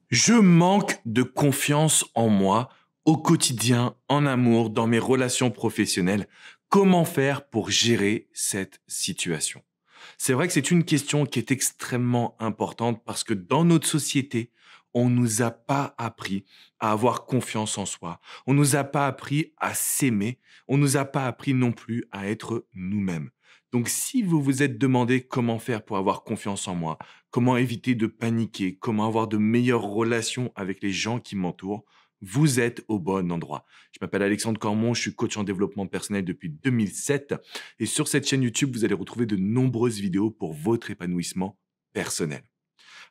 Je manque de confiance en moi au quotidien, en amour, dans mes relations professionnelles. Comment faire pour gérer cette situation? C'est vrai que c'est une question qui est extrêmement importante parce que dans notre société, on nous a pas appris à avoir confiance en soi. On nous a pas appris à s'aimer. On nous a pas appris non plus à être nous-mêmes. Donc, si vous vous êtes demandé comment faire pour avoir confiance en moi, comment éviter de paniquer, comment avoir de meilleures relations avec les gens qui m'entourent, vous êtes au bon endroit. Je m'appelle Alexandre Cormon, je suis coach en développement personnel depuis 2007 et sur cette chaîne YouTube, vous allez retrouver de nombreuses vidéos pour votre épanouissement personnel.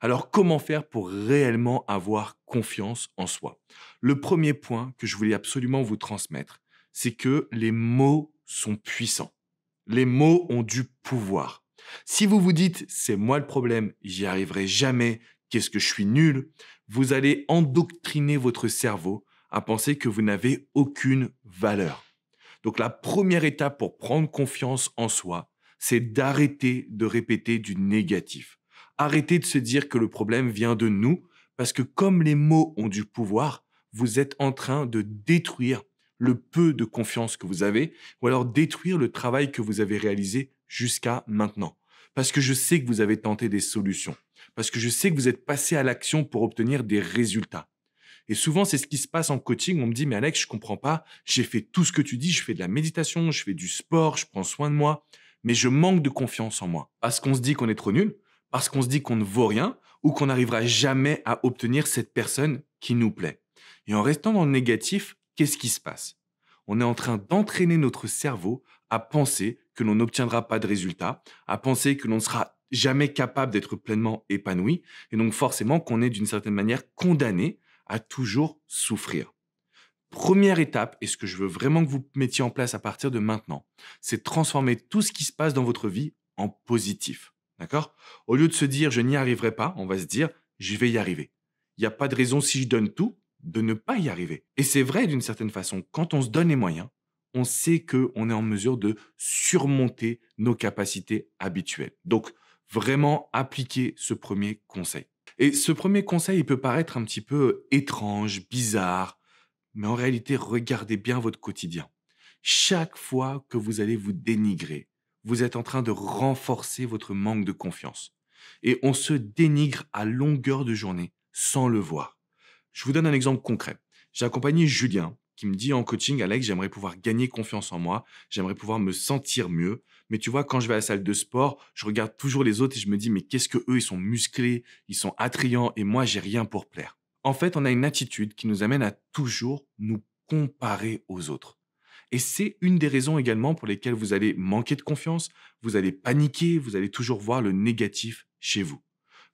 Alors, comment faire pour réellement avoir confiance en soi? Le premier point que je voulais absolument vous transmettre, c'est que les mots sont puissants. Les mots ont du pouvoir. Si vous vous dites c'est moi le problème, j'y arriverai jamais, qu'est-ce que je suis nul, vous allez endoctriner votre cerveau à penser que vous n'avez aucune valeur. Donc la première étape pour prendre confiance en soi, c'est d'arrêter de répéter du négatif. Arrêtez de se dire que le problème vient de nous parce que comme les mots ont du pouvoir, vous êtes en train de détruire le peu de confiance que vous avez ou alors détruire le travail que vous avez réalisé jusqu'à maintenant. Parce que je sais que vous avez tenté des solutions. Parce que je sais que vous êtes passé à l'action pour obtenir des résultats. Et souvent, c'est ce qui se passe en coaching. On me dit, mais Alex, je comprends pas. J'ai fait tout ce que tu dis. Je fais de la méditation, je fais du sport, je prends soin de moi. Mais je manque de confiance en moi. Parce qu'on se dit qu'on est trop nul, parce qu'on se dit qu'on ne vaut rien ou qu'on n'arrivera jamais à obtenir cette personne qui nous plaît. Et en restant dans le négatif, qu'est-ce qui se passe? On est en train d'entraîner notre cerveau à penser que l'on n'obtiendra pas de résultats, à penser que l'on ne sera jamais capable d'être pleinement épanoui, et donc forcément qu'on est d'une certaine manière condamné à toujours souffrir. Première étape, et ce que je veux vraiment que vous mettiez en place à partir de maintenant, c'est de transformer tout ce qui se passe dans votre vie en positif. D'accord? Au lieu de se dire je n'y arriverai pas, on va se dire je vais y arriver. Il n'y a pas de raison si je donne tout de ne pas y arriver. Et c'est vrai d'une certaine façon, quand on se donne les moyens, on sait qu'on est en mesure de surmonter nos capacités habituelles. Donc, vraiment appliquer ce premier conseil. Et ce premier conseil, il peut paraître un petit peu étrange, bizarre, mais en réalité, regardez bien votre quotidien. Chaque fois que vous allez vous dénigrer, vous êtes en train de renforcer votre manque de confiance. Et on se dénigre à longueur de journée sans le voir. Je vous donne un exemple concret. J'ai accompagné Julien qui me dit en coaching, Alex, j'aimerais pouvoir gagner confiance en moi, j'aimerais pouvoir me sentir mieux. Mais tu vois, quand je vais à la salle de sport, je regarde toujours les autres et je me dis, mais qu'est-ce que eux, ils sont musclés, ils sont attrayants et moi, j'ai rien pour plaire. En fait, on a une attitude qui nous amène à toujours nous comparer aux autres. Et c'est une des raisons également pour lesquelles vous allez manquer de confiance, vous allez paniquer, vous allez toujours voir le négatif chez vous.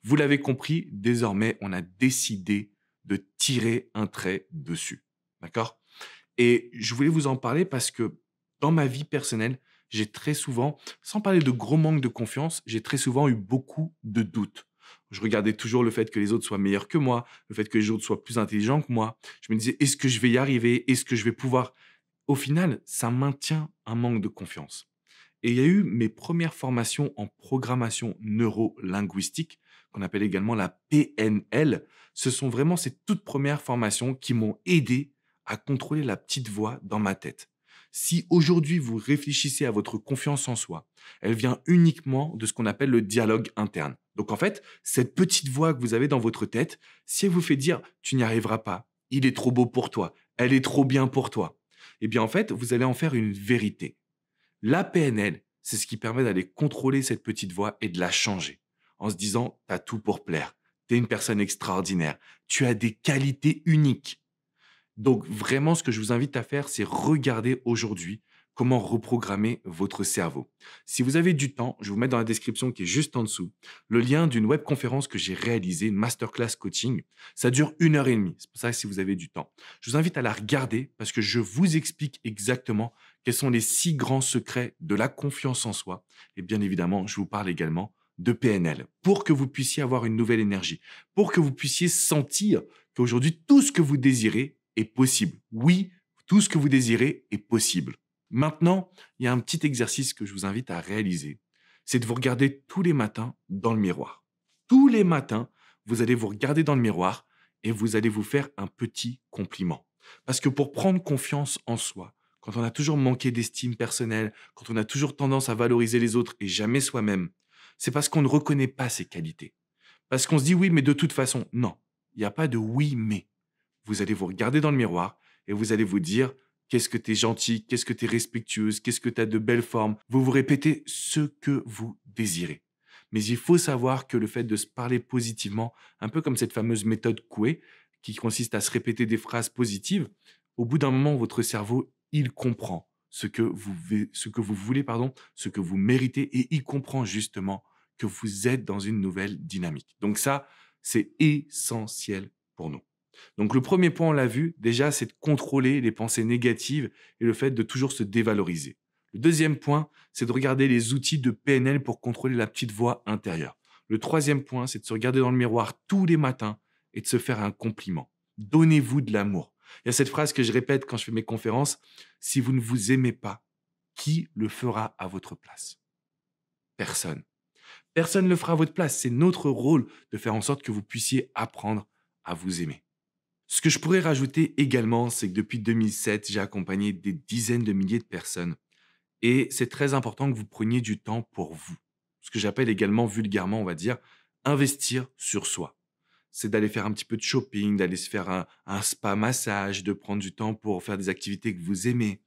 Vous l'avez compris, désormais, on a décidé de tirer un trait dessus. D'accord? Et je voulais vous en parler parce que dans ma vie personnelle, j'ai très souvent, sans parler de gros manque de confiance, j'ai très souvent eu beaucoup de doutes. Je regardais toujours le fait que les autres soient meilleurs que moi, le fait que les autres soient plus intelligents que moi. Je me disais, est-ce que je vais y arriver? Est-ce que je vais pouvoir? Au final, ça maintient un manque de confiance. Et il y a eu mes premières formations en programmation neuro-linguistique, qu'on appelle également la PNL. Ce sont vraiment ces toutes premières formations qui m'ont aidé à contrôler la petite voix dans ma tête. Si aujourd'hui vous réfléchissez à votre confiance en soi, elle vient uniquement de ce qu'on appelle le dialogue interne. Donc en fait, cette petite voix que vous avez dans votre tête, si elle vous fait dire tu n'y arriveras pas, il est trop beau pour toi, elle est trop bien pour toi, eh bien en fait, vous allez en faire une vérité. La PNL, c'est ce qui permet d'aller contrôler cette petite voix et de la changer en se disant, tu as tout pour plaire, tu es une personne extraordinaire, tu as des qualités uniques. Donc vraiment, ce que je vous invite à faire, c'est regarder aujourd'hui comment reprogrammer votre cerveau. Si vous avez du temps, je vais vous mettre dans la description qui est juste en dessous le lien d'une webconférence que j'ai réalisée, une masterclass coaching. Ça dure 1 heure et demie. C'est pour ça que si vous avez du temps, je vous invite à la regarder parce que je vous explique exactement quels sont les 6 grands secrets de la confiance en soi. Et bien évidemment, je vous parle également de PNL pour que vous puissiez avoir une nouvelle énergie, pour que vous puissiez sentir qu'aujourd'hui, tout ce que vous désirez est possible. Oui, tout ce que vous désirez est possible. Maintenant, il y a un petit exercice que je vous invite à réaliser. C'est de vous regarder tous les matins dans le miroir. Tous les matins, vous allez vous regarder dans le miroir et vous allez vous faire un petit compliment. Parce que pour prendre confiance en soi, quand on a toujours manqué d'estime personnelle, quand on a toujours tendance à valoriser les autres et jamais soi-même, c'est parce qu'on ne reconnaît pas ses qualités. Parce qu'on se dit oui, mais de toute façon, non. Il n'y a pas de oui, mais. Vous allez vous regarder dans le miroir et vous allez vous dire qu'est-ce que tu es gentil, qu'est-ce que tu es respectueuse, qu'est-ce que tu as de belles formes. Vous vous répétez ce que vous désirez. Mais il faut savoir que le fait de se parler positivement, un peu comme cette fameuse méthode Coué, qui consiste à se répéter des phrases positives, au bout d'un moment, votre cerveau, il comprend ce que vous voulez, pardon, ce que vous méritez, et il comprend justement que vous êtes dans une nouvelle dynamique. Donc ça, c'est essentiel pour nous. Donc le premier point, on l'a vu, déjà, c'est de contrôler les pensées négatives et le fait de toujours se dévaloriser. Le deuxième point, c'est de regarder les outils de PNL pour contrôler la petite voix intérieure. Le troisième point, c'est de se regarder dans le miroir tous les matins et de se faire un compliment. Donnez-vous de l'amour. Il y a cette phrase que je répète quand je fais mes conférences, si vous ne vous aimez pas, qui le fera à votre place? Personne. Personne ne le fera à votre place. C'est notre rôle de faire en sorte que vous puissiez apprendre à vous aimer. Ce que je pourrais rajouter également, c'est que depuis 2007, j'ai accompagné des dizaines de milliers de personnes. Et c'est très important que vous preniez du temps pour vous. Ce que j'appelle également vulgairement, on va dire, investir sur soi. C'est d'aller faire un petit peu de shopping, d'aller se faire un spa massage, de prendre du temps pour faire des activités que vous aimez.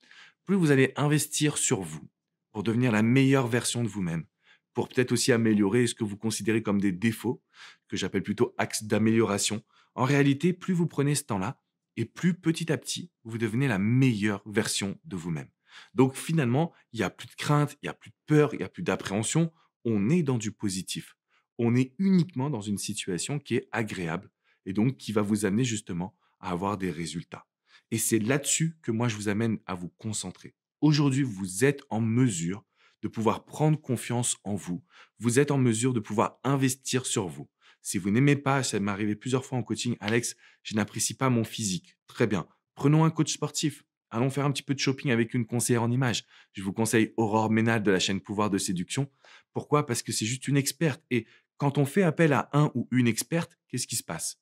Plus vous allez investir sur vous pour devenir la meilleure version de vous-même, pour peut-être aussi améliorer ce que vous considérez comme des défauts, que j'appelle plutôt axes d'amélioration. En réalité, plus vous prenez ce temps-là, et plus petit à petit, vous devenez la meilleure version de vous-même. Donc finalement, il n'y a plus de crainte, il n'y a plus de peur, il n'y a plus d'appréhension. On est dans du positif. On est uniquement dans une situation qui est agréable et donc qui va vous amener justement à avoir des résultats. Et c'est là-dessus que moi je vous amène à vous concentrer. Aujourd'hui, vous êtes en mesure de pouvoir prendre confiance en vous. Vous êtes en mesure de pouvoir investir sur vous. Si vous n'aimez pas, ça m'est arrivé plusieurs fois en coaching, Alex, je n'apprécie pas mon physique. Très bien. Prenons un coach sportif. Allons faire un petit peu de shopping avec une conseillère en images. Je vous conseille Aurore Ménal de la chaîne Pouvoir de Séduction. Pourquoi? Parce que c'est juste une experte. Et quand on fait appel à un ou une experte, qu'est-ce qui se passe?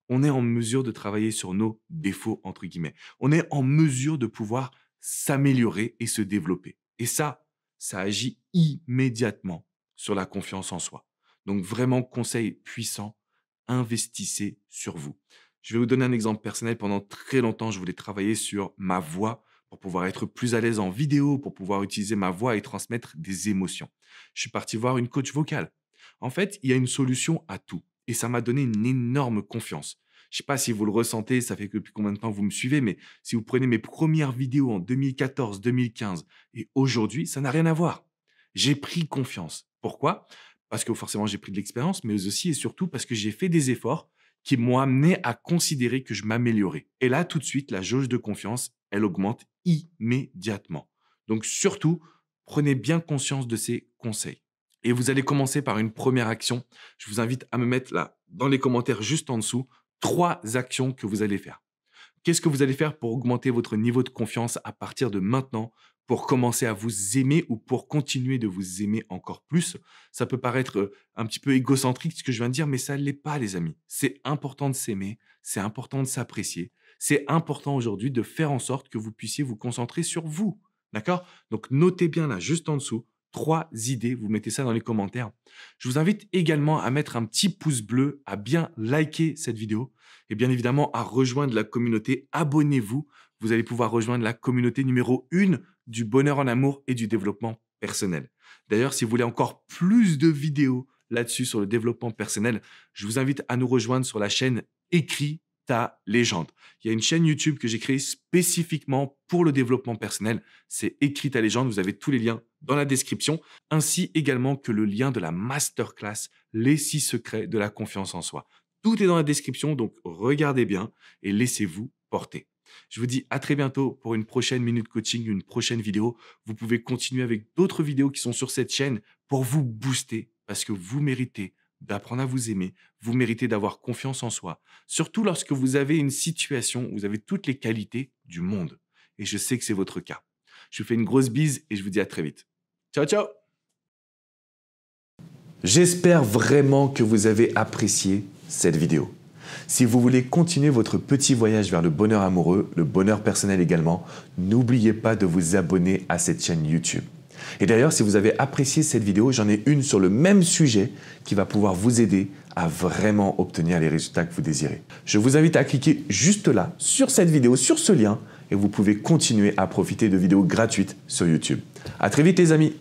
On est en mesure de travailler sur nos défauts, entre guillemets. On est en mesure de pouvoir s'améliorer et se développer. Et ça agit immédiatement sur la confiance en soi. Donc vraiment, conseil puissant, investissez sur vous. Je vais vous donner un exemple personnel. Pendant très longtemps, je voulais travailler sur ma voix pour pouvoir être plus à l'aise en vidéo, pour pouvoir utiliser ma voix et transmettre des émotions. Je suis parti voir une coach vocale. En fait, il y a une solution à tout et ça m'a donné une énorme confiance. Je ne sais pas si vous le ressentez, ça fait que depuis combien de temps vous me suivez, mais si vous prenez mes premières vidéos en 2014, 2015 et aujourd'hui, ça n'a rien à voir. J'ai pris confiance. Pourquoi? Parce que forcément, j'ai pris de l'expérience, mais aussi et surtout parce que j'ai fait des efforts qui m'ont amené à considérer que je m'améliorais. Et là, tout de suite, la jauge de confiance, elle augmente immédiatement. Donc surtout, prenez bien conscience de ces conseils. Et vous allez commencer par une première action. Je vous invite à me mettre là, dans les commentaires juste en dessous, 3 actions que vous allez faire. Qu'est-ce que vous allez faire pour augmenter votre niveau de confiance à partir de maintenant, pour commencer à vous aimer ou pour continuer de vous aimer encore plus? Ça peut paraître un petit peu égocentrique ce que je viens de dire, mais ça ne l'est pas, les amis. C'est important de s'aimer, c'est important de s'apprécier, c'est important aujourd'hui de faire en sorte que vous puissiez vous concentrer sur vous. D'accord? Donc notez bien là, juste en dessous, 3 idées, vous mettez ça dans les commentaires. Je vous invite également à mettre un petit pouce bleu, à bien liker cette vidéo et bien évidemment à rejoindre la communauté. Abonnez-vous. Vous allez pouvoir rejoindre la communauté numéro 1 du bonheur en amour et du développement personnel. D'ailleurs, si vous voulez encore plus de vidéos là-dessus sur le développement personnel, je vous invite à nous rejoindre sur la chaîne Écris ta légende. Il y a une chaîne YouTube que j'ai créée spécifiquement pour le développement personnel. C'est Écris ta légende. Vous avez tous les liens dans la description, ainsi également que le lien de la masterclass Les 6 secrets de la confiance en soi. Tout est dans la description, donc regardez bien et laissez-vous porter. Je vous dis à très bientôt pour une prochaine minute coaching, une prochaine vidéo. Vous pouvez continuer avec d'autres vidéos qui sont sur cette chaîne pour vous booster parce que vous méritez d'apprendre à vous aimer, vous méritez d'avoir confiance en soi, surtout lorsque vous avez une situation où vous avez toutes les qualités du monde. Et je sais que c'est votre cas. Je vous fais une grosse bise et je vous dis à très vite. Ciao, ciao! J'espère vraiment que vous avez apprécié cette vidéo. Si vous voulez continuer votre petit voyage vers le bonheur amoureux, le bonheur personnel également, n'oubliez pas de vous abonner à cette chaîne YouTube. Et d'ailleurs, si vous avez apprécié cette vidéo, j'en ai une sur le même sujet qui va pouvoir vous aider à vraiment obtenir les résultats que vous désirez. Je vous invite à cliquer juste là, sur cette vidéo, sur ce lien, et vous pouvez continuer à profiter de vidéos gratuites sur YouTube. À très vite les amis!